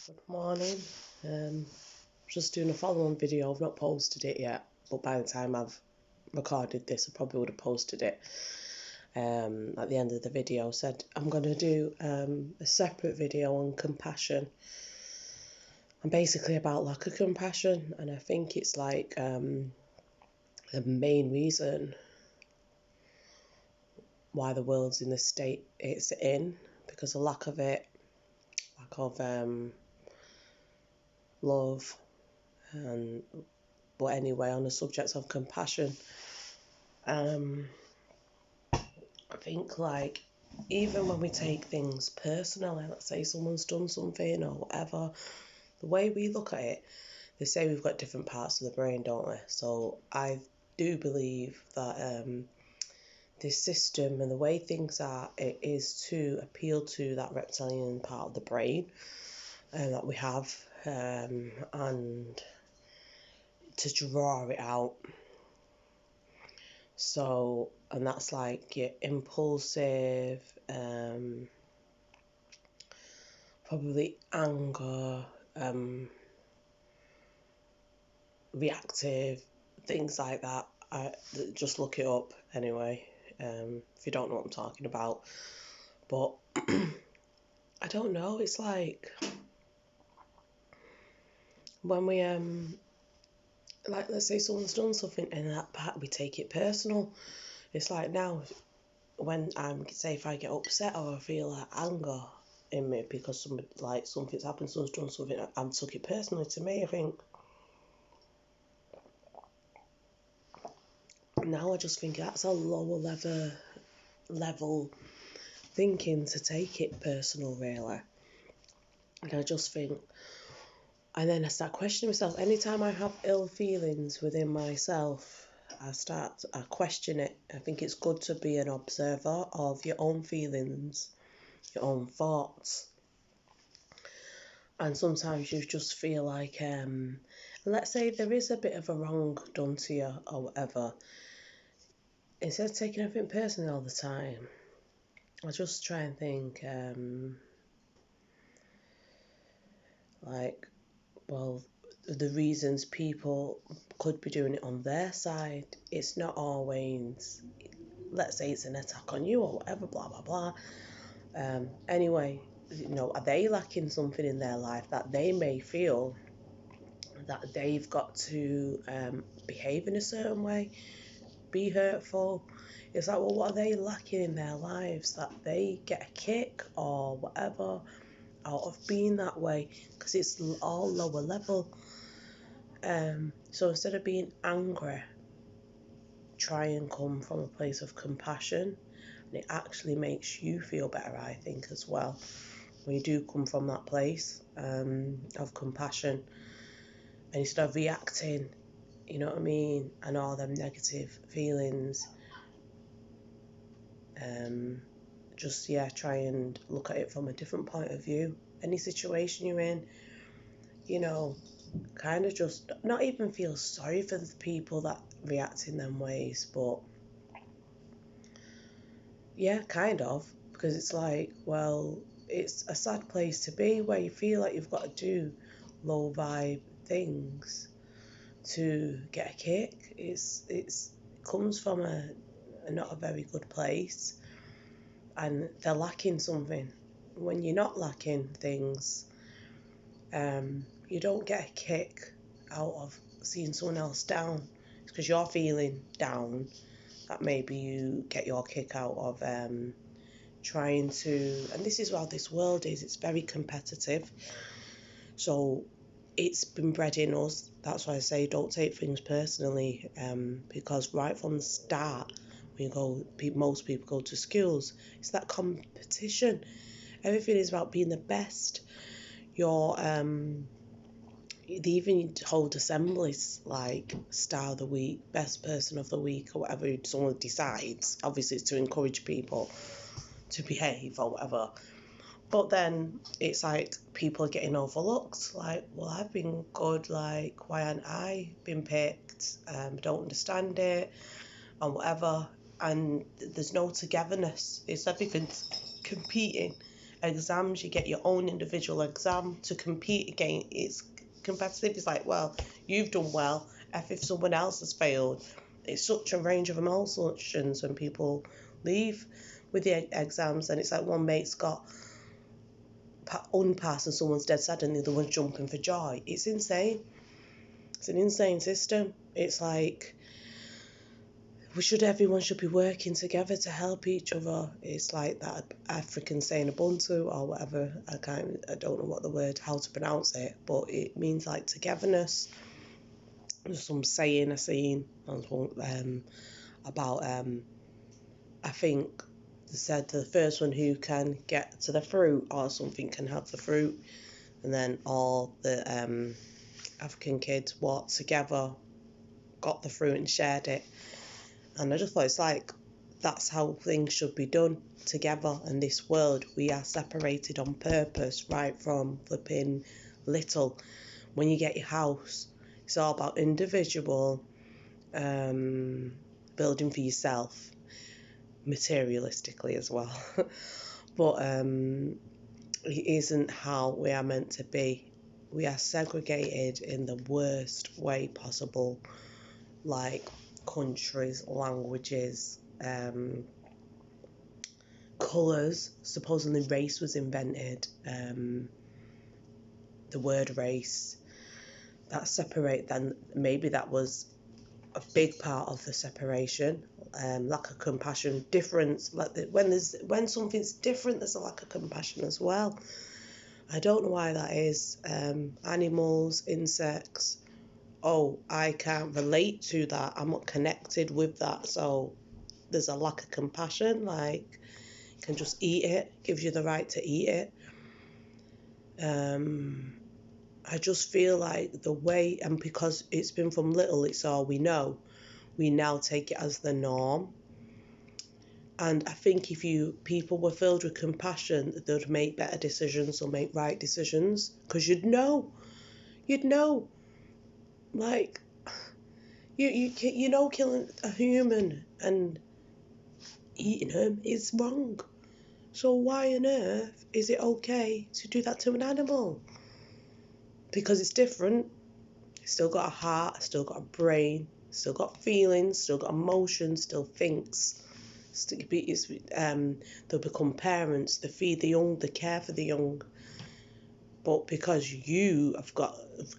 Good morning. Just doing a follow-on video. I've not posted it yet, but by the time I've recorded this, I probably would have posted it at the end of the video. Said I'm going to do a separate video on compassion and basically about lack of compassion, and I think it's like the main reason why the world's in the state it's in, because of lack of it, lack of love. But anyway, on the subject of compassion, I think like even when we take things personally, let's say someone's done something or whatever, the way we look at it, they say we've got different parts of the brain, don't we? So I do believe that this system and the way things are, it is to appeal to that reptilian part of the brain that we have, and to draw it out. So, and that's like your impulsive, probably anger, reactive, things like that. Just look it up anyway, if you don't know what I'm talking about. But I don't know, it's like when we like, let's say someone's done something and that part we take it personal. It's like now when say if I get upset or I feel like anger in me because something's happened, someone's done something, I took it personally. To me, I think now I just think that's a lower level thinking, to take it personal, really. And I just think, and then I start questioning myself. Anytime I have ill feelings within myself, I question it. I think it's good to be an observer of your own feelings, your own thoughts. And sometimes you just feel like, let's say there is a bit of a wrong done to you or whatever. Instead of taking everything personally all the time, I just try and think, like, well, the reasons people could be doing it on their side, it's not always, let's say it's an attack on you or whatever, blah, blah, blah. Anyway, are they lacking something in their life that they may feel that they've got to behave in a certain way, be hurtful? It's like, well, what are they lacking in their lives that they get a kick or whatever out of being that way? Because it's all lower level. So instead of being angry, try and come from a place of compassion, and it actually makes you feel better, I think, as well, when you do come from that place of compassion, and instead of reacting, you know what I mean, and all them negative feelings, just try and look at it from a different point of view. Any situation you're in, kind of just not even feel sorry for the people that react in them ways, but kind of, because it's like, well, it's a sad place to be where you feel like you've got to do low vibe things to get a kick. It comes from a not a very good place, and they're lacking something. When you're not lacking things, you don't get a kick out of seeing someone else down. It's because you're feeling down that maybe you get your kick out of trying to, and this is how this world is, it's very competitive. So it's been bred in us. That's why I say don't take things personally, because right from the start, most people go to schools, it's that competition. Everything is about being the best. They even hold assemblies like Star of the Week, Best Person of the Week, or whatever someone decides. Obviously, it's to encourage people to behave or whatever. But then it's like people are getting overlooked. Like, well, I've been good. Like, why haven't I been picked? Don't understand it, and whatever. And there's no togetherness. It's everything's competing. exams, you get your own individual exam to compete again. It's competitive. It's like, well, you've done well, if someone else has failed. It's such a range of emotions when people leave with the exams, and it's like one mate's got unpassed and someone's dead sad and the other one's jumping for joy. It's insane. It's an insane system. It's like everyone should be working together to help each other. It's like that African saying Ubuntu or whatever. I don't know how to pronounce it, but it means like togetherness. There's some saying I seen about I think they said the first one who can get to the fruit or something can have the fruit, and then all the African kids worked together, got the fruit and shared it. And I just thought it's like that's how things should be done together. In this world, we are separated on purpose, right from flipping little. When you get your house, it's all about individual building for yourself, materialistically as well. But it isn't how we are meant to be. We are segregated in the worst way possible, like countries, languages, colours. Supposedly race was invented, the word race, that separate, then maybe that was a big part of the separation. Lack of compassion, difference, like when something's different, there's a lack of compassion as well. I don't know why that is. Animals, insects, oh, I can't relate to that, I'm not connected with that, so there's a lack of compassion. Like, you can just eat it, gives you the right to eat it. I just feel like the way, and because it's been from little, it's all we know, we now take it as the norm. And I think if people were filled with compassion, they'd make better decisions or make right decisions, because you'd know, like, you know, killing a human and eating him is wrong. So why on earth is it okay to do that to an animal? Because it's different. It's still got a heart, still got a brain, still got feelings, still got emotions, still thinks. They'll become parents, they feed the young, they care for the young. But because you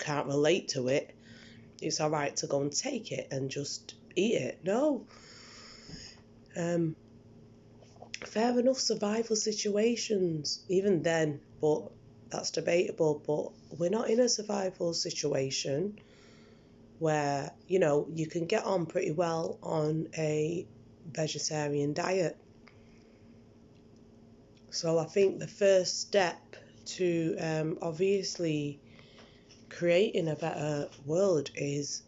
can't relate to it, it's all right to go and take it and just eat it. No. Fair enough, survival situations, even then, but that's debatable. But we're not in a survival situation where, you can get on pretty well on a vegetarian diet. So I think the first step to obviously creating a better world is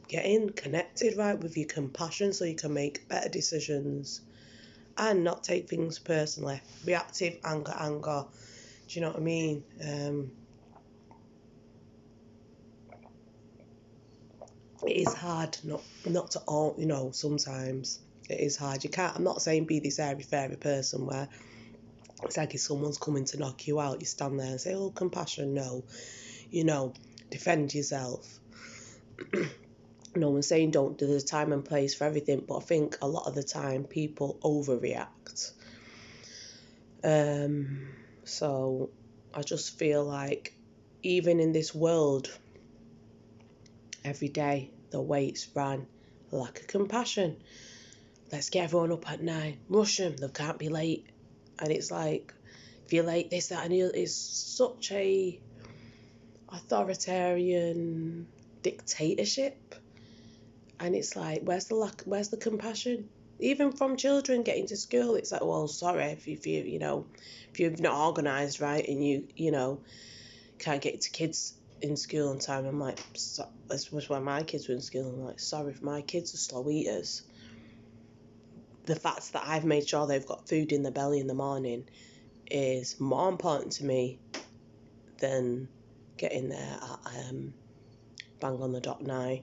getting connected, right, with your compassion, so you can make better decisions and not take things personally. Reactive anger. Do you know what I mean? It is hard not to all, sometimes it is hard. You can't, I'm not saying be this airy-fairy person where it's like if someone's coming to knock you out, you stand there and say, oh, compassion, no. Defend yourself. No one's saying don't do, there's a time and place for everything, but I think a lot of the time people overreact. So I just feel like even in this world, every day the way it's ran, lack of compassion. Let's get everyone up at 9, rush them, they can't be late. And it's like, if you're late, this, that and the other, it's such a authoritarian dictatorship. And it's like, where's the compassion? Even from children getting to school, it's like, well, sorry, if you've not organised right and you can't get to kids in school on time. I'm like, this was when my kids were in school. I'm like, sorry if my kids are slow eaters. The fact that I've made sure they've got food in their belly in the morning is more important to me than getting there at bang on the dot 9.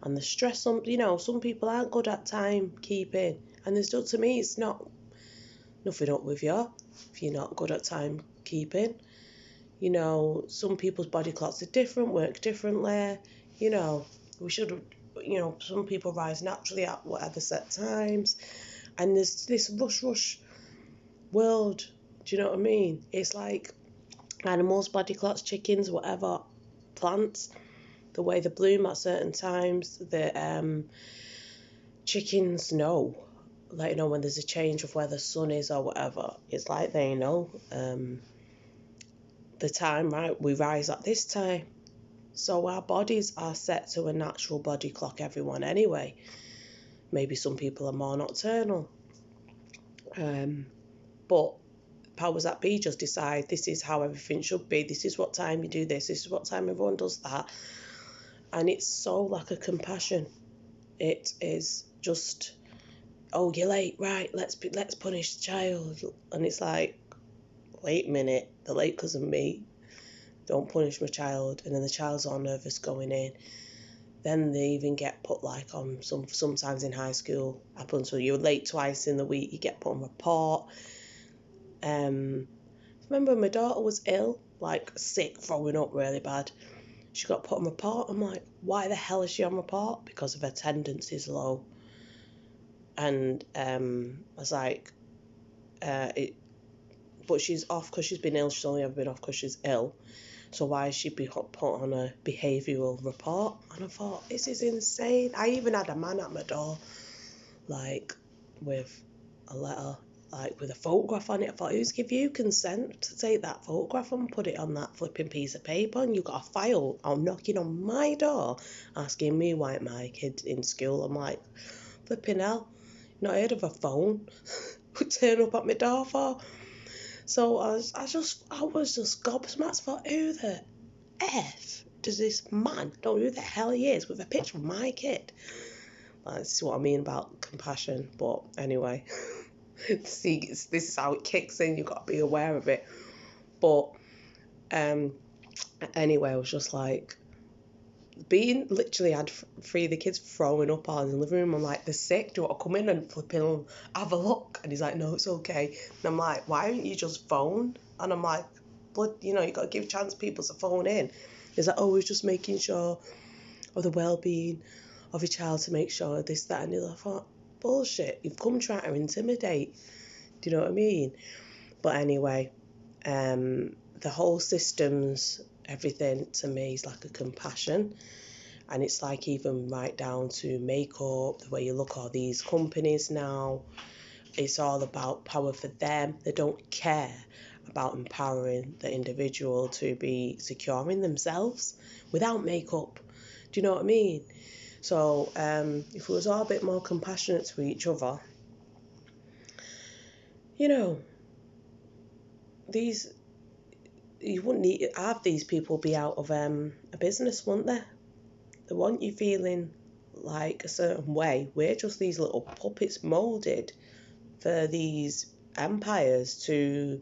And the stress on, some people aren't good at time keeping, and there's still, to me, it's not nothing up with you if you're not good at timekeeping. You know, some people's body clocks are different, work differently. You know, we should, you know, some people rise naturally at whatever set times. And there's this rush world. Do you know what I mean? It's like animals, body clocks, chickens, whatever, plants, the way they bloom at certain times. The chickens know, like, you know, when there's a change of where the sun is or whatever. It's like they know the time, right? We rise at this time. So our bodies are set to a natural body clock, everyone, anyway. Maybe some people are more nocturnal. But powers that be just decide this is how everything should be. This is what time you do this. This is what time everyone does that. And it's so lack of compassion. It is just, oh, you're late, right? Let's punish the child. And it's like, wait a minute, they're late because of me. Don't punish my child. And then the child's all nervous going in. Then they even get put like on sometimes in high school. Happens when you're late twice in the week, you get put on report. Remember my daughter was ill, like sick, throwing up really bad. She got put on report. I'm like, why the hell is she on report? Because of her attendance is low. And I was like, but she's off because she's been ill. She's only ever been off because she's ill. So why is she put on a behavioural report? And I thought, this is insane. I even had a man at my door, like, with a letter, like, with a photograph on it. I thought, who's give you consent to take that photograph and put it on that flipping piece of paper? And you got a file on knocking on my door, asking me why my kid's in school. I'm like, flipping hell, not heard of a phone would turn up at my door for. So I was just gobsmacked. Thought, who the F does this man, don't know who the hell he is, with a picture of my kid? Like, this is what I mean about compassion. But anyway, see, this is how it kicks in. You've got to be aware of it. But anyway, I was just like, literally had three of the kids throwing up on in the living room. I'm like, they're sick, do you want to come in and flipping have a look? And he's like, no, it's okay. And I'm like, why don't you just phone? And I'm like, but you know, you got to give a chance people to phone in. He's like, oh, we're just making sure of the well-being of your child, to make sure this, that and the other. I thought, bullshit, you've come trying to intimidate. Do you know what I mean? But anyway, the whole systems, everything to me is like a compassion. And it's like even right down to makeup, the way you look at these companies now. It's all about power for them. They don't care about empowering the individual to be secure in themselves without makeup. Do you know what I mean? So if we was all a bit more compassionate to each other, you know, you wouldn't need to have these people be out of a business, wouldn't they? They want you feeling like a certain way. We're just these little puppets moulded for these empires to,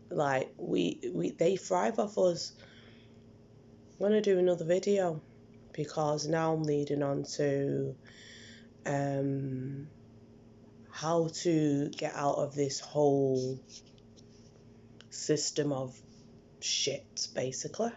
like, they thrive off us. I'm going to do another video because now I'm leading on to how to get out of this whole system of shit, basically.